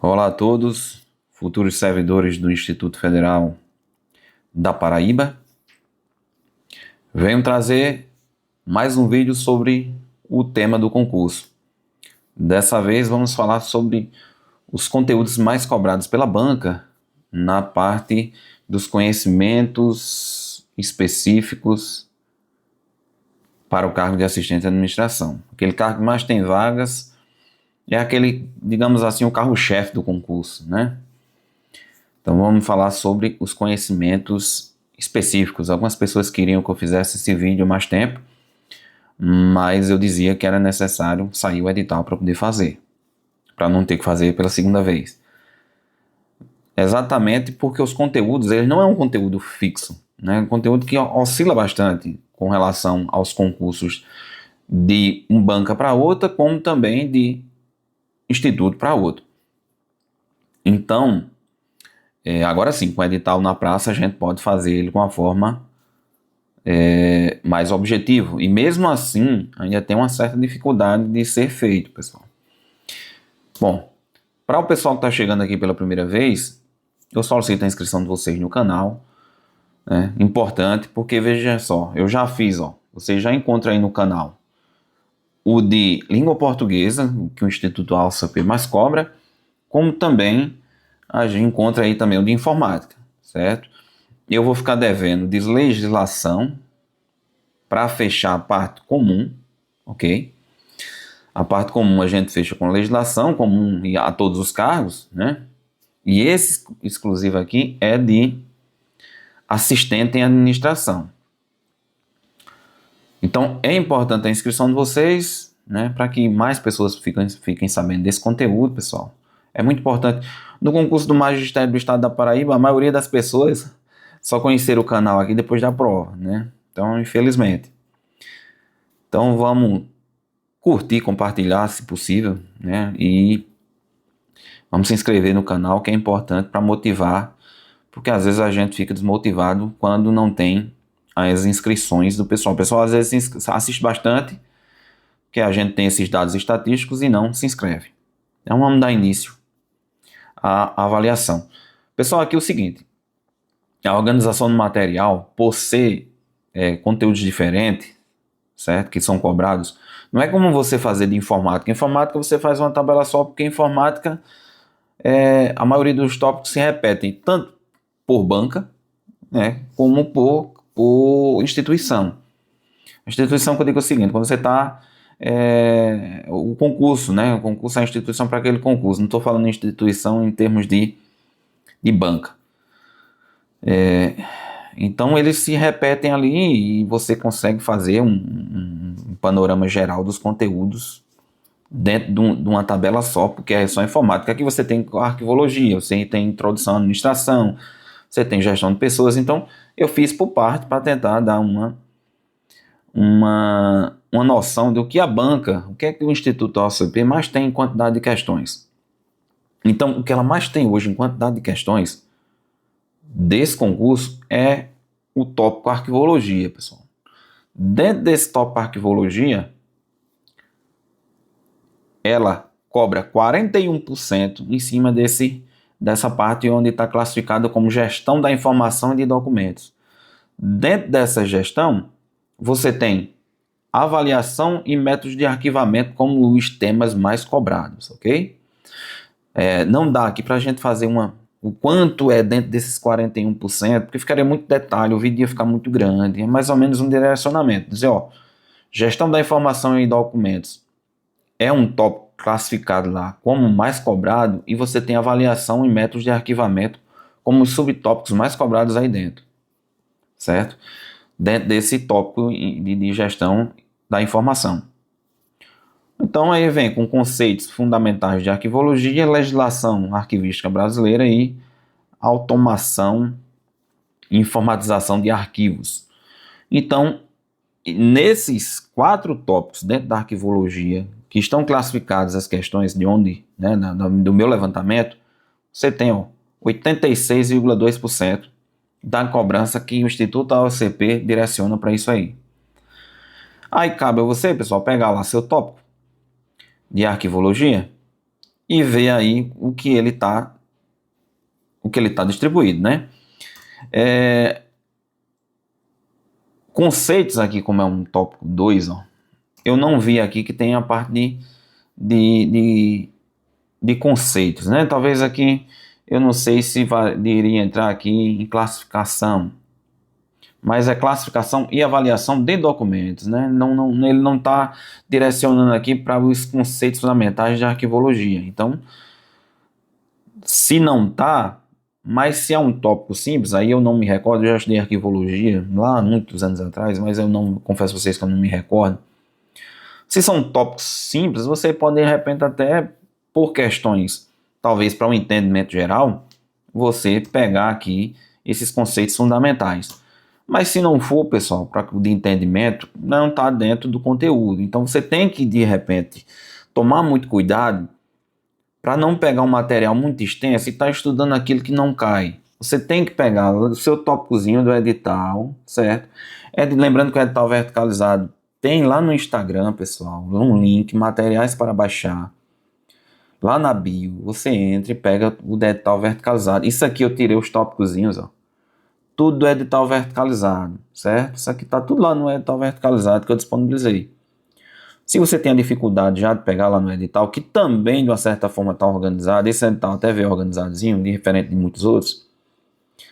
Olá a todos, futuros servidores do Instituto Federal da Paraíba. Venho trazer mais um vídeo sobre o tema do concurso. Dessa vez vamos falar sobre os conteúdos mais cobrados pela banca na parte dos conhecimentos específicos para o cargo de assistente de administração. Aquele cargo que mais tem vagas é aquele, digamos assim, o carro-chefe do concurso, né? Então vamos falar sobre os conhecimentos específicos. Algumas pessoas queriam que eu fizesse esse vídeo há mais tempo, mas eu dizia que era necessário sair o edital para poder fazer, para não ter que fazer pela segunda vez. Exatamente porque os conteúdos, eles não é um conteúdo fixo, né? É um conteúdo que oscila bastante com relação aos concursos de uma banca para outra, como também de instituto para outro. Então, agora sim, com o edital na praça, a gente pode fazer ele com uma forma mais objetivo. E mesmo assim, ainda tem uma certa dificuldade de ser feito, pessoal. Bom, para o pessoal que está chegando aqui pela primeira vez, eu solicito a inscrição de vocês no canal. Importante, porque veja só, eu já fiz, você já encontra aí no canal o de língua portuguesa, que o Instituto AlsaP mais cobra, como também a gente encontra aí também o de informática, certo? Eu vou ficar devendo de legislação para fechar a parte comum, ok? A parte comum a gente fecha com legislação comum a todos os cargos, né? E esse exclusivo aqui é de assistente em administração. Então é importante a inscrição de vocês, né? Para que mais pessoas fiquem sabendo desse conteúdo, pessoal. É muito importante. No concurso do Magistério do Estado da Paraíba, a maioria das pessoas só conheceram o canal aqui depois da prova, né? Então, infelizmente. Então, vamos curtir, compartilhar, se possível, né? E vamos se inscrever no canal, que é importante para motivar, porque às vezes a gente fica desmotivado quando não tem as inscrições do pessoal. O pessoal às vezes assiste bastante, porque a gente tem esses dados estatísticos e não se inscreve. Então, vamos dar início à avaliação. Pessoal, aqui é o seguinte: a organização do material, por ser conteúdos diferentes, certo? Que são cobrados, não é como você fazer de informática. Informática você faz uma tabela só, porque informática, a maioria dos tópicos se repetem, tanto por banca, né, como por instituição. A instituição, que eu digo é o seguinte: quando você está o concurso, né? O concurso é a instituição para aquele concurso. Não estou falando em instituição em termos de banca. Então eles se repetem ali e você consegue fazer um panorama geral dos conteúdos dentro de uma tabela só, porque é só informática. Aqui você tem arquivologia, você tem introdução à administração, você tem gestão de pessoas. Então eu fiz por parte para tentar dar uma noção do que a banca, o que é que o Instituto AlsaP mais tem em quantidade de questões. Então, o que ela mais tem hoje em quantidade de questões desse concurso é o tópico arquivologia, pessoal. Dentro desse tópico arquivologia, ela cobra 41% em cima dessa parte onde está classificada como gestão da informação e de documentos. Dentro dessa gestão, você tem avaliação e métodos de arquivamento como os temas mais cobrados, ok? Não dá aqui para a gente fazer o quanto é dentro desses 41%, porque ficaria muito detalhe, o vídeo ia ficar muito grande. É mais ou menos um direcionamento. Dizer, gestão da informação e documentos é um tópico classificado lá como mais cobrado, e você tem avaliação e métodos de arquivamento como os subtópicos mais cobrados aí dentro, certo? Dentro desse tópico de gestão da informação. Então aí vem com conceitos fundamentais de arquivologia, legislação arquivística brasileira e automação e informatização de arquivos. Então, nesses 4 tópicos dentro da arquivologia, que estão classificadas as questões de onde, né, do meu levantamento, você tem 86,2% da cobrança que o Instituto AlsaP direciona para isso aí. Aí cabe a você, pessoal, pegar lá seu tópico de arquivologia e ver aí o que ele tá distribuído, né? Conceitos aqui, como é um tópico 2, ó, eu não vi aqui que tem a parte de, de, de conceitos, né? Talvez aqui, eu não sei se iria entrar aqui em classificação, mas é classificação e avaliação de documentos, né? Ele não está direcionando aqui para os conceitos fundamentais de arquivologia. Então, se não tá, mas se é um tópico simples, aí eu não me recordo, eu já estudei arquivologia lá muitos anos atrás, mas eu não confesso a vocês que eu não me recordo. Se são tópicos simples, você pode de repente até por questões, talvez para um entendimento geral, você pegar aqui esses conceitos fundamentais. Mas se não for, pessoal, para de entendimento, não está dentro do conteúdo. Então você tem que de repente tomar muito cuidado para não pegar um material muito extenso e estar estudando aquilo que não cai. Você tem que pegar o seu tópicozinho do edital, certo? Lembrando que o edital verticalizado tem lá no Instagram, pessoal, um link, materiais para baixar. Lá na bio, você entra e pega o edital verticalizado. Isso aqui eu tirei os tópicozinhos, ó. Tudo do edital verticalizado, certo? Isso aqui tá tudo lá no edital verticalizado que eu disponibilizei. Se você tem a dificuldade já de pegar lá no edital, que também de uma certa forma está organizado, esse edital até veio organizadozinho, diferente de muitos outros,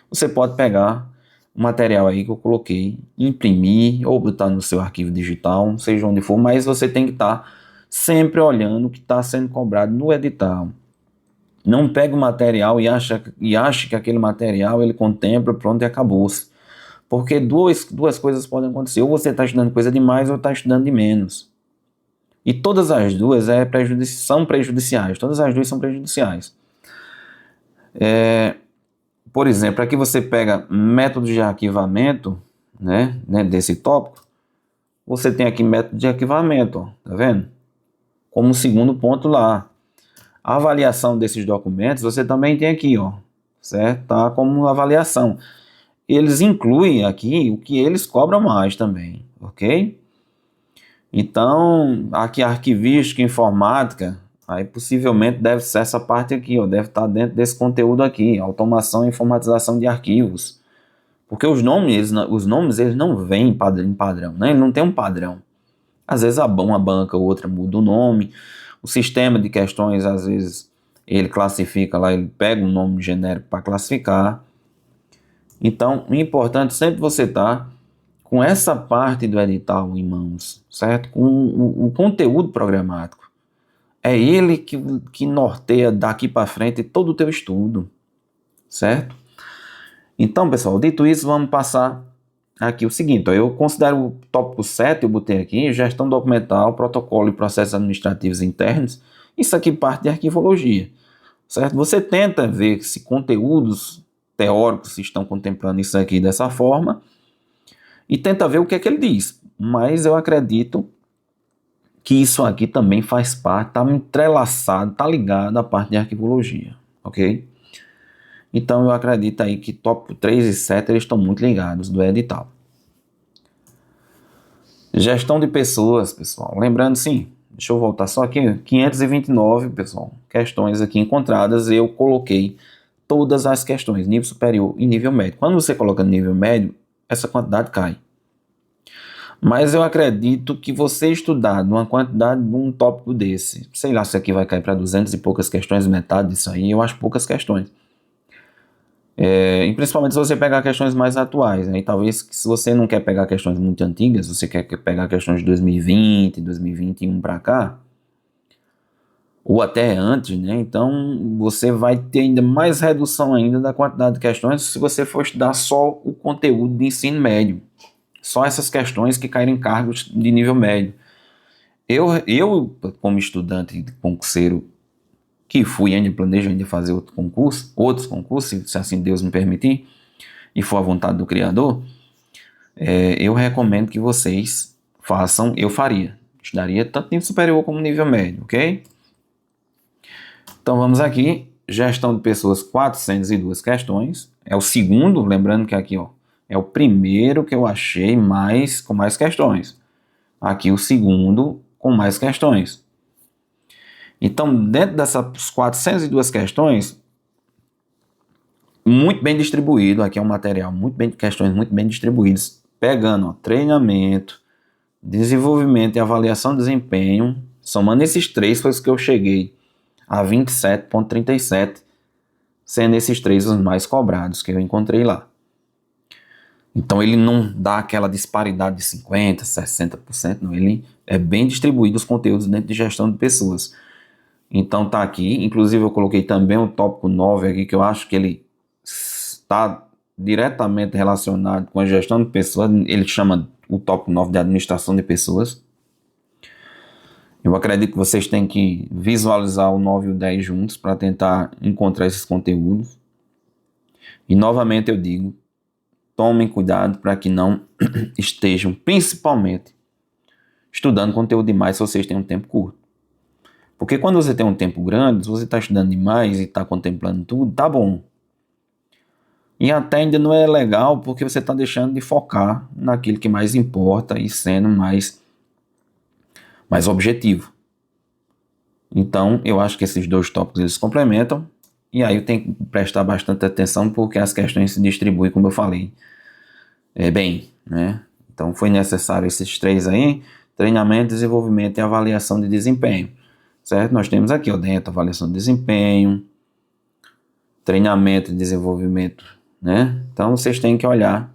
você pode pegar o material aí que eu coloquei, imprimir ou botar no seu arquivo digital, seja onde for, mas você tem que estar sempre olhando o que está sendo cobrado no edital. Não pegue o material e ache que aquele material ele contempla, pronto, e acabou-se. Porque duas coisas podem acontecer, ou você está estudando coisa demais ou está estudando de menos. E todas as duas são prejudiciais. Todas as duas são prejudiciais. Por exemplo, aqui você pega métodos de arquivamento, né, desse tópico. Você tem aqui método de arquivamento, ó, tá vendo? Como segundo ponto lá. A avaliação desses documentos você também tem aqui, ó, certo? Tá como avaliação. Eles incluem aqui o que eles cobram mais também, ok? Então, aqui arquivística, informática, aí possivelmente deve ser essa parte aqui, ó, deve estar dentro desse conteúdo aqui, automação e informatização de arquivos. Porque os nomes eles não vêm em padrão, né? Ele não tem um padrão. Às vezes uma banca ou outra muda o nome, o sistema de questões, às vezes, ele classifica lá, ele pega um nome genérico para classificar. Então, o importante sempre você estar com essa parte do edital em mãos, certo? Com o conteúdo programático. É ele que norteia daqui para frente todo o teu estudo, certo? Então, pessoal, dito isso, vamos passar aqui o seguinte, ó, eu considero o tópico 7, eu botei aqui, gestão documental, protocolo e processos administrativos internos, isso aqui parte de arquivologia, certo? Você tenta ver se conteúdos teóricos estão contemplando isso aqui dessa forma, e tenta ver o que é que ele diz. Mas eu acredito que isso aqui também faz parte, está entrelaçado, está ligado à parte de arquivologia, ok? Então eu acredito aí que tópico 3 e 7 eles estão muito ligados do edital. Gestão de pessoas, pessoal. Lembrando, sim, deixa eu voltar só aqui, 529, pessoal, questões aqui encontradas, eu coloquei todas as questões, nível superior e nível médio. Quando você coloca nível médio, essa quantidade cai. Mas eu acredito que você estudar numa quantidade de um tópico desse, sei lá se aqui vai cair para 200 e poucas questões, metade disso aí, eu acho poucas questões. E principalmente se você pegar questões mais atuais, né? E talvez se você não quer pegar questões muito antigas, você quer pegar questões de 2020, 2021 para cá, ou até antes, né? Então você vai ter ainda mais redução ainda da quantidade de questões se você for estudar só o conteúdo de ensino médio. Só essas questões que caírem em cargos de nível médio. Eu como estudante de concurseiro, que fui ainda, planejo ainda fazer outros concursos, se assim Deus me permitir, e for a vontade do Criador, eu recomendo que vocês façam, eu faria. Estudaria tanto nível superior como nível médio, ok? Então vamos aqui, gestão de pessoas, 402 questões, é o segundo, lembrando que aqui, ó, é o primeiro que eu achei com mais questões. Aqui o segundo com mais questões. Então, dentro dessas 402 questões, muito bem distribuído, aqui é um material, questões muito bem distribuídas, pegando treinamento, desenvolvimento e avaliação de desempenho, somando esses três, foi os que eu cheguei a 27,37, sendo esses três os mais cobrados que eu encontrei lá. Então ele não dá aquela disparidade de 50%, 60%, não, ele é bem distribuído os conteúdos dentro de gestão de pessoas. Então tá aqui, inclusive eu coloquei também o tópico 9 aqui, que eu acho que ele está diretamente relacionado com a gestão de pessoas, ele chama o tópico 9 de administração de pessoas. Eu acredito que vocês têm que visualizar o 9 e o 10 juntos para tentar encontrar esses conteúdos. E novamente eu digo, tomem cuidado para que não estejam, principalmente, estudando conteúdo demais se vocês têm um tempo curto. Porque quando você tem um tempo grande, se você está estudando demais e está contemplando tudo, tá bom. E até ainda não é legal porque você está deixando de focar naquilo que mais importa e sendo mais objetivo. Então, eu acho que esses dois tópicos eles complementam. E aí eu tenho que prestar bastante atenção porque as questões se distribuem, como eu falei, bem, né? Então foi necessário esses três aí: treinamento, desenvolvimento e avaliação de desempenho, certo? Nós temos aqui dentro avaliação de desempenho, treinamento e desenvolvimento, né? Então vocês têm que olhar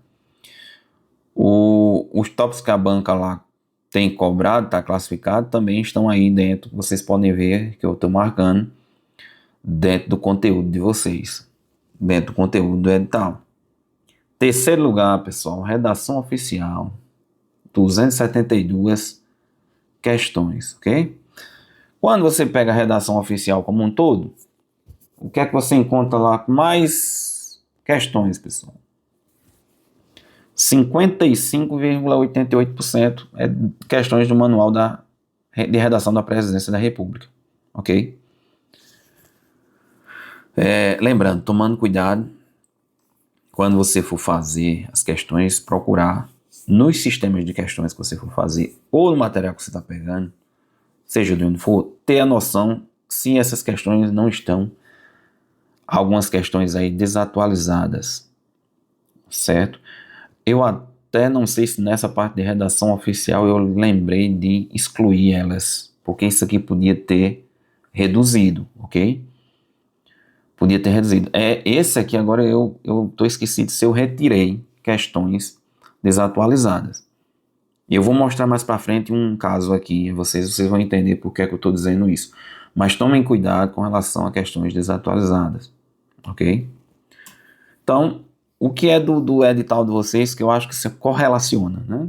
os tópicos que a banca lá tem cobrado, está classificado, também estão aí dentro, vocês podem ver que eu estou marcando dentro do conteúdo de vocês, dentro do conteúdo do edital. Terceiro lugar, pessoal, redação oficial, 272 questões, ok? Quando você pega a redação oficial como um todo, o que é que você encontra lá com mais questões, pessoal? 55,88% é questões do manual de redação da Presidência da República, ok? Lembrando, tomando cuidado, quando você for fazer as questões, procurar nos sistemas de questões que você for fazer, ou no material que você está pegando, seja de onde for, ter a noção se essas questões não estão, algumas questões aí desatualizadas, certo? Eu até não sei se nessa parte de redação oficial eu lembrei de excluir elas, porque isso aqui podia ter reduzido, ok? Podia ter reduzido. Esse aqui agora eu estou esquecido se eu retirei questões desatualizadas. Eu vou mostrar mais para frente um caso aqui, vocês vão entender por que é que eu estou dizendo isso. Mas tomem cuidado com relação a questões desatualizadas, ok? Então, o que é do edital de vocês que eu acho que se correlaciona, né?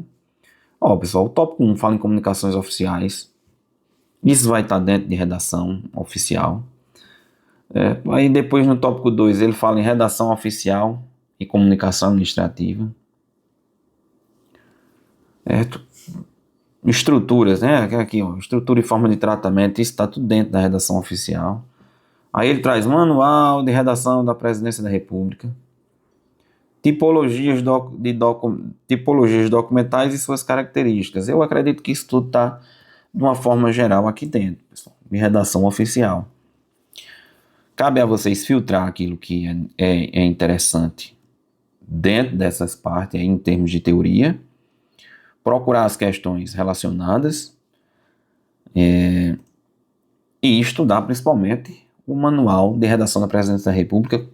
Pessoal, o tópico 1 fala em comunicações oficiais. Isso vai estar dentro de redação oficial. Aí depois no tópico 2 ele fala em redação oficial e comunicação administrativa. Estruturas, né? Aqui, estrutura e forma de tratamento, isso está tudo dentro da redação oficial. Aí ele traz manual de redação da Presidência da República, tipologias documentais e suas características. Eu acredito que isso tudo está de uma forma geral aqui dentro, pessoal, de redação oficial. Cabe a vocês filtrar aquilo que é interessante dentro dessas partes, aí, em termos de teoria, procurar as questões relacionadas e estudar principalmente o manual de redação da Presidência da República,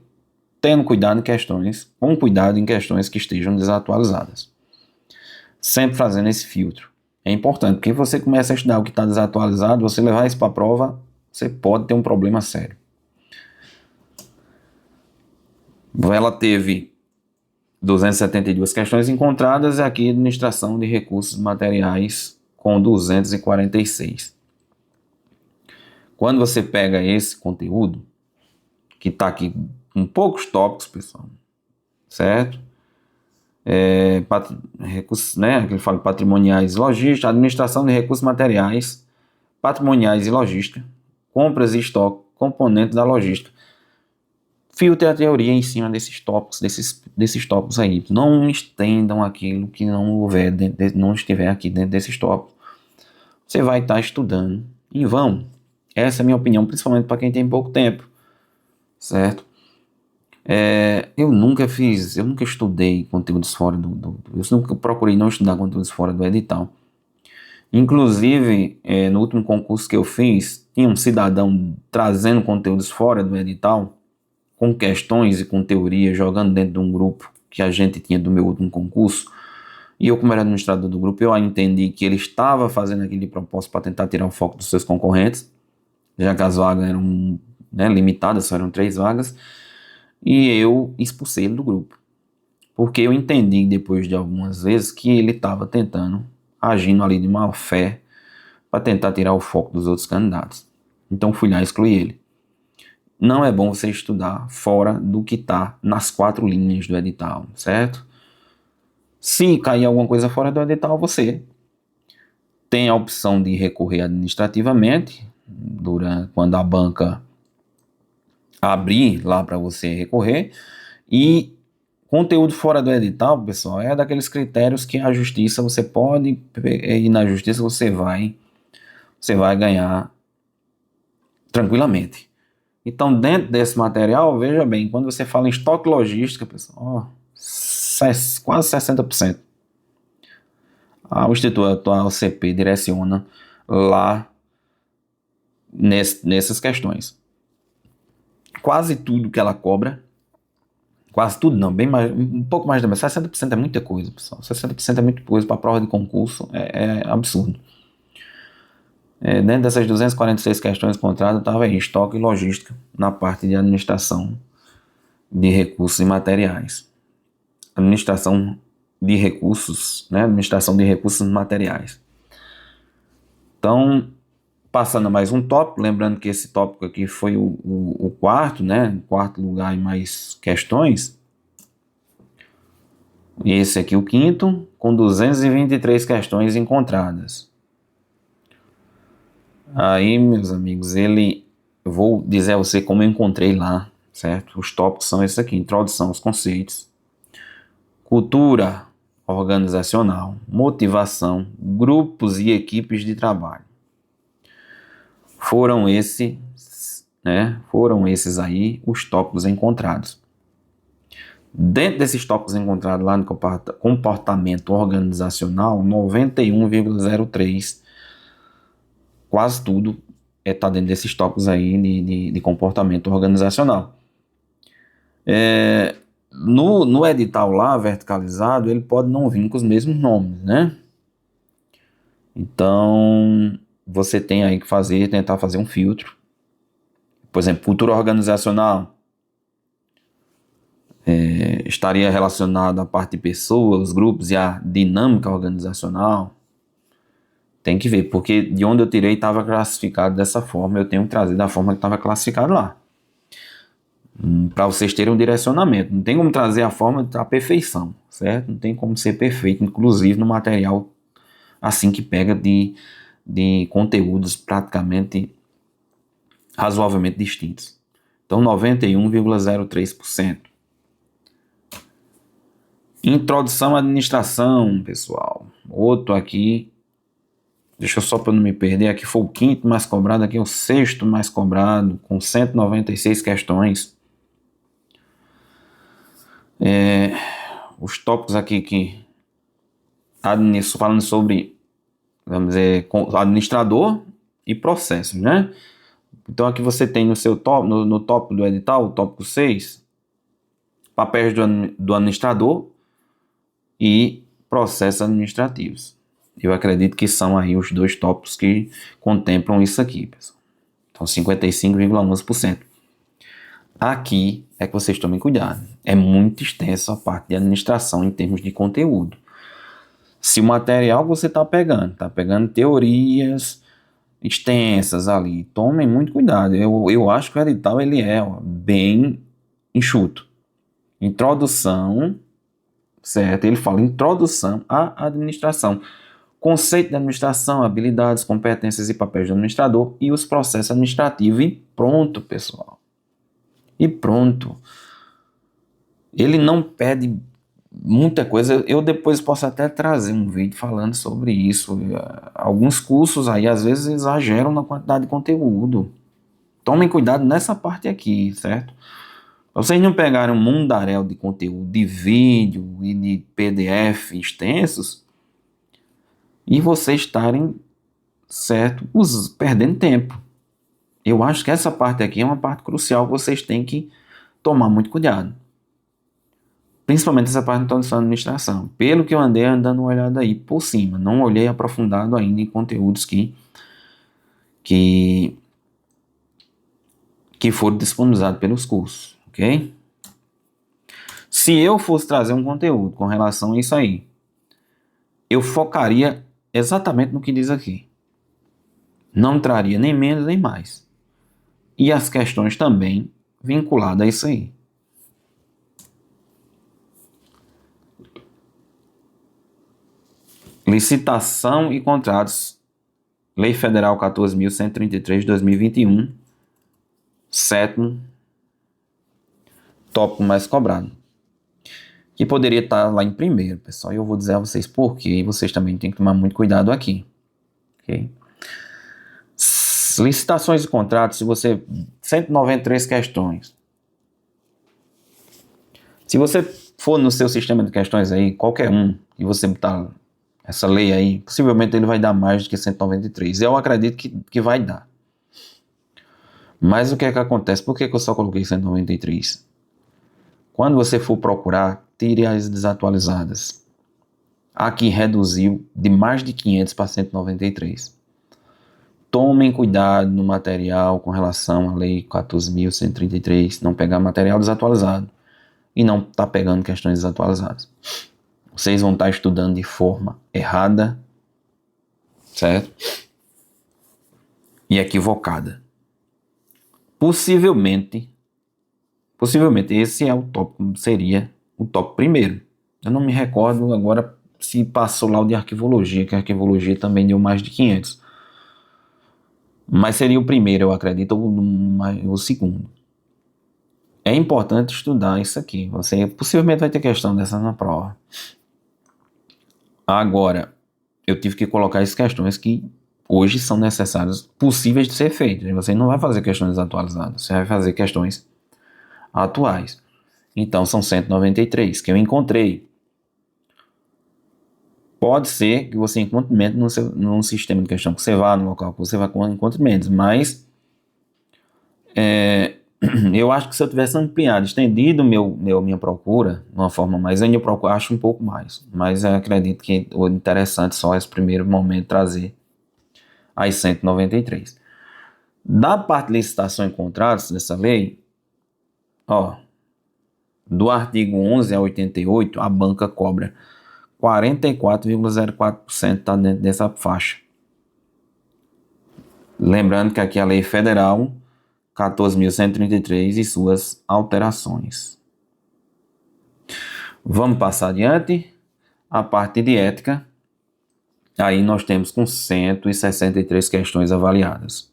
tendo cuidado em questões que estejam desatualizadas. Sempre fazendo esse filtro. É importante, porque você começa a estudar o que está desatualizado, você levar isso para a prova, você pode ter um problema sério. Ela teve 272 questões encontradas, e aqui administração de recursos materiais com 246. Quando você pega esse conteúdo, que está aqui com poucos tópicos, pessoal, certo? Recursos, né? Que ele fala patrimoniais e logística, administração de recursos materiais, patrimoniais e logística, compras e estoque, componentes da logística. Filtre a teoria em cima desses tópicos aí. Não estendam aquilo que não estiver aqui dentro desses tópicos. Você vai estar estudando em vão. Essa é a minha opinião, principalmente para quem tem pouco tempo, certo? Eu nunca estudei conteúdos fora eu nunca procurei não estudar conteúdos fora do edital. Inclusive, no último concurso que eu fiz, tinha um cidadão trazendo conteúdos fora do edital, com questões e com teoria, jogando dentro de um grupo que a gente tinha do meu último concurso. E eu, como era administrador do grupo, eu entendi que ele estava fazendo aquele propósito para tentar tirar o foco dos seus concorrentes, já que as vagas eram, né, limitadas, só eram 3 vagas, e eu expulsei ele do grupo. Porque eu entendi depois de algumas vezes que ele estava tentando, agindo ali de má fé, para tentar tirar o foco dos outros candidatos. Então fui lá e excluí ele. Não é bom você estudar fora do que está nas 4 linhas do edital, certo? Se cair alguma coisa fora do edital, você tem a opção de recorrer administrativamente, quando a banca abrir lá para você recorrer, e conteúdo fora do edital, pessoal, é daqueles critérios que a justiça, você pode ir na justiça, você vai ganhar tranquilamente. Então, dentro desse material, veja bem, quando você fala em estoque logística, pessoal, quase 60%. O Instituto AOCP direciona lá nessas questões. Quase tudo que ela cobra, quase tudo não, bem mais, um pouco mais da metade, 60% é muita coisa, pessoal. 60% é muita coisa para prova de concurso, é absurdo. Dentro dessas 246 questões encontradas, estava aí estoque e logística na parte de administração de recursos e materiais. Administração de recursos, né? Administração de recursos materiais. Então, passando a mais um tópico, lembrando que esse tópico aqui foi o quarto, né? Quarto lugar em mais questões. E esse aqui o quinto, com 223 questões encontradas. Aí, meus amigos, eu vou dizer a você como eu encontrei lá, certo? Os tópicos são esses aqui: introdução aos conceitos, cultura organizacional, motivação, grupos e equipes de trabalho. Foram esses aí os tópicos encontrados. Dentro desses tópicos encontrados lá no comportamento organizacional, 91,03%, quase tudo está dentro desses tópicos aí de comportamento organizacional. No edital lá, verticalizado, ele pode não vir com os mesmos nomes, né? Então, você tem aí que tentar fazer um filtro. Por exemplo, cultura organizacional estaria relacionado à parte de pessoas, grupos e à dinâmica organizacional. Tem que ver, porque de onde eu tirei estava classificado dessa forma, eu tenho que trazer da forma que estava classificado lá. Para vocês terem um direcionamento. Não tem como trazer a forma da perfeição, certo? Não tem como ser perfeito, inclusive no material assim que pega de conteúdos praticamente razoavelmente distintos. Então, 91,03%. Introdução à administração, pessoal. Outro aqui, deixa eu só para não me perder, aqui foi o quinto mais cobrado, aqui é o sexto mais cobrado, com 196 questões. Os tópicos aqui que falando sobre, vamos dizer, administrador e processos, né? Então aqui você tem no seu no tópico do edital, o tópico 6, papéis do administrador e processos administrativos. Eu acredito que são aí os 2 tópicos que contemplam isso aqui, pessoal. Então 55,11%. Aqui é que vocês tomem cuidado. É muito extenso a parte de administração em termos de conteúdo. Se o material que você está pegando teorias extensas ali, tomem muito cuidado. Eu acho que o edital ele é bem enxuto. Introdução, certo? Ele fala introdução à administração. Conceito de administração, habilidades, competências e papéis do administrador e os processos administrativos. E pronto, pessoal. E pronto. Ele não pede muita coisa. Eu depois posso até trazer um vídeo falando sobre isso. Alguns cursos aí às vezes exageram na quantidade de conteúdo. Tomem cuidado nessa parte aqui, certo? Pra vocês não pegarem um mundaréu de conteúdo de vídeo e de PDF extensos e vocês estarem, certo, perdendo tempo. Eu acho que essa parte aqui é uma parte crucial que vocês têm que tomar muito cuidado. Principalmente essa parte de introdução à administração. Pelo que eu andei andando uma olhada aí por cima. Não olhei aprofundado ainda em conteúdos que foram disponibilizados pelos cursos, ok? Se eu fosse trazer um conteúdo com relação a isso aí, eu focaria exatamente no que diz aqui. Não traria nem menos nem mais. E as questões também vinculadas a isso aí. Licitação e contratos. Lei Federal 14.133 de 2021. Sétimo tópico mais cobrado. Que poderia estar lá em primeiro, pessoal. E eu vou dizer a vocês por quê. E vocês também têm que tomar muito cuidado aqui. Ok? Licitações e contratos, se você... 193 questões. Se você for no seu sistema de questões aí, qualquer um, e você botar essa lei aí, possivelmente ele vai dar mais do que 193. Eu acredito que vai dar. Mas o que é que acontece? Por que eu só coloquei 193? Quando você for procurar, tire as desatualizadas. Aqui reduziu de mais de 500 para 193. Tomem cuidado no material com relação à lei 14.133, não pegar material desatualizado e não estar pegando questões desatualizadas. Vocês vão estar estudando de forma errada, certo? E equivocada. Possivelmente esse é o tópico, seria o tópico primeiro. Eu não me recordo agora se passou lá o de arquivologia, que a arquivologia também deu mais de 500. Mas seria o primeiro, eu acredito, ou o segundo. É importante estudar isso aqui. Você possivelmente vai ter questão dessa na prova. Agora, eu tive que colocar as questões que hoje são necessárias, possíveis de ser feitas. Você não vai fazer questões desatualizadas, você vai fazer questões atuais. Então, são 193 que eu encontrei. Pode ser que você encontre menos num sistema de questão que você vá, no local que você vai encontre menos, mas eu acho que se eu tivesse ampliado, estendido minha procura de uma forma mais, ainda eu acho um pouco mais, mas eu acredito que o interessante só é esse primeiro momento trazer as 193. Da parte de licitação e contratos dessa lei, do artigo 11 a 88, a banca cobra 44,04% está dentro dessa faixa. Lembrando que aqui é a lei federal 14.133 e suas alterações. Vamos passar adiante. A parte de ética. Aí nós temos com 163 questões avaliadas.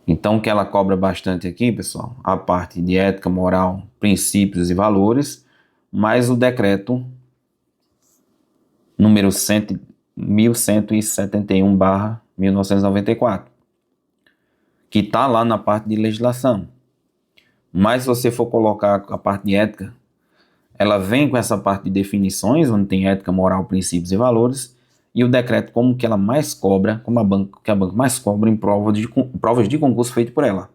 Então o que ela cobra bastante aqui, pessoal, a parte de ética, moral, princípios e valores, mais o decreto número 1171/1994, que está lá na parte de legislação. Mas se você for colocar a parte de ética, ela vem com essa parte de definições, onde tem ética, moral, princípios e valores, e o decreto como que ela mais cobra, como a banca mais cobra em provas de concurso feito por ela.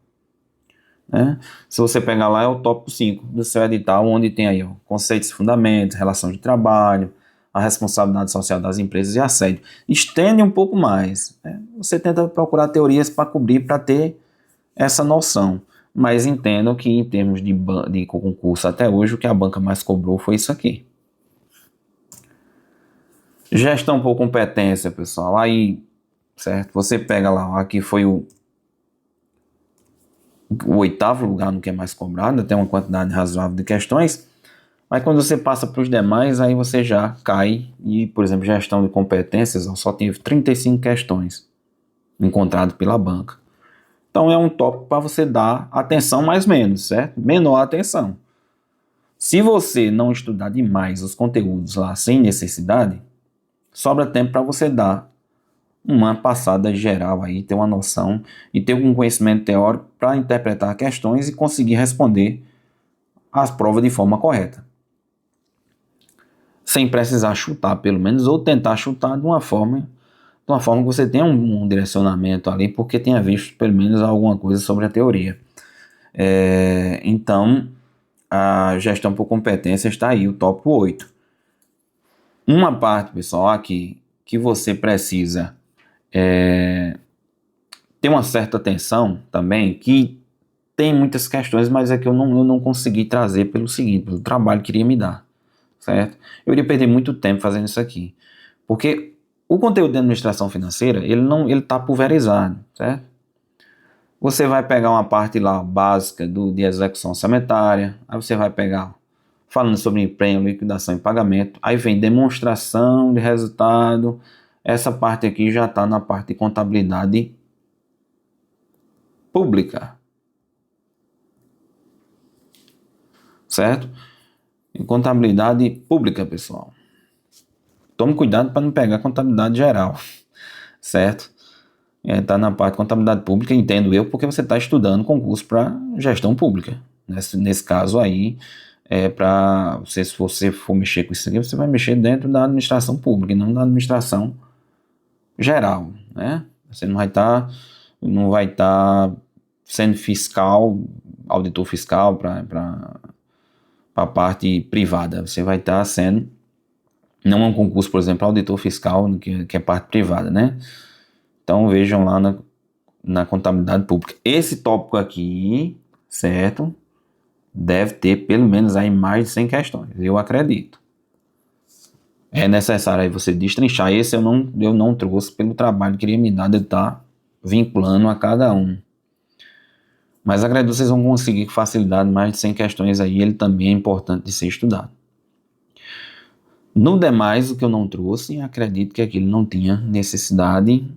Né? Se você pegar lá, é o tópico 5 do seu edital, onde tem aí conceitos e fundamentos, relação de trabalho, a responsabilidade social das empresas e assédio. Estende um pouco mais. Né? Você tenta procurar teorias para cobrir, para ter essa noção. Mas entendam que em termos de concurso até hoje, o que a banca mais cobrou foi isso aqui. Gestão por competência, pessoal. Aí, certo? Você pega lá, aqui foi o 8º lugar no que é mais cobrado, tem uma quantidade razoável de questões. Mas quando você passa para os demais, aí você já cai. E, por exemplo, gestão de competências, só teve 35 questões encontradas pela banca. Então é um tópico para você dar atenção mais menos, certo? Menor atenção. Se você não estudar demais os conteúdos lá sem necessidade, sobra tempo para você dar uma passada geral aí, ter uma noção e ter um conhecimento teórico para interpretar questões e conseguir responder as provas de forma correta. Sem precisar chutar, pelo menos, ou tentar chutar de uma forma que você tenha um direcionamento ali, porque tenha visto pelo menos alguma coisa sobre a teoria. Então, a gestão por competência está aí, o tópico 8. Uma parte, pessoal, aqui que você precisa ter uma certa atenção também, que tem muitas questões, mas é que eu não consegui trazer pelo seguinte, pelo trabalho que iria me dar, certo? Eu iria perder muito tempo fazendo isso aqui, porque o conteúdo de administração financeira, ele está pulverizado, certo? Você vai pegar uma parte lá básica de execução orçamentária, aí você vai pegar falando sobre empenho, liquidação e pagamento, aí vem demonstração de resultado, essa parte aqui já está na parte de contabilidade pública, certo? Em contabilidade pública, pessoal. Tome cuidado para não pegar contabilidade geral, certo? Está na parte de contabilidade pública, entendo eu, porque você está estudando concurso para gestão pública. Nesse caso aí, se você for mexer com isso aqui, você vai mexer dentro da administração pública e não da administração geral, né? Você não vai estar sendo fiscal, auditor fiscal para a parte privada. Você vai estar sendo, não é um concurso, por exemplo, auditor fiscal, que é parte privada, né? Então vejam lá na contabilidade pública. Esse tópico aqui, certo? Deve ter pelo menos aí mais de 100 questões, eu acredito. É necessário aí você destrinchar. Esse eu não trouxe pelo trabalho que iria me dar de estar vinculando a cada um. Mas acredito que vocês vão conseguir com facilidade mais de 100 questões aí. Ele também é importante de ser estudado. No demais, o que eu não trouxe, acredito que aquilo não tinha necessidade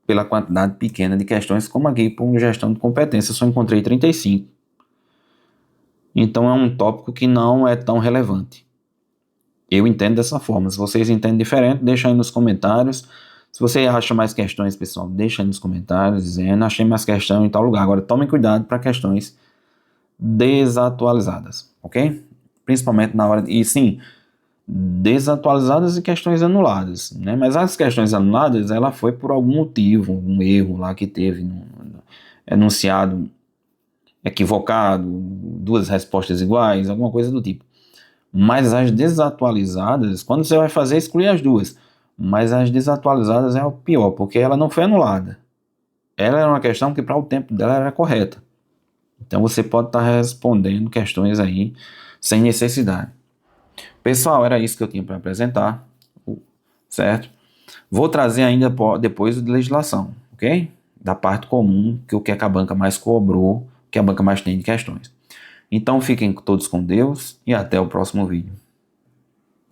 pela quantidade pequena de questões, como aqui por gestão de competência, eu só encontrei 35. Então é um tópico que não é tão relevante. Eu entendo dessa forma. Se vocês entendem diferente, deixa aí nos comentários. Se você acha mais questões, pessoal, deixa aí nos comentários dizendo, achei mais questão em tal lugar. Agora tomem cuidado para questões desatualizadas, ok? Principalmente na hora e sim, desatualizadas e questões anuladas, né? Mas as questões anuladas, ela foi por algum motivo, um erro lá que teve no enunciado equivocado, duas respostas iguais, alguma coisa do tipo. Mas as desatualizadas, quando você vai fazer, exclui as duas. Mas as desatualizadas é o pior, porque ela não foi anulada. Ela era uma questão que para o tempo dela era correta. Então você pode estar respondendo questões aí sem necessidade. Pessoal, era isso que eu tinha para apresentar, certo? Vou trazer ainda depois o de legislação, ok? Da parte comum, que o que a banca mais cobrou, que a banca mais tem de questões. Então fiquem todos com Deus e até o próximo vídeo.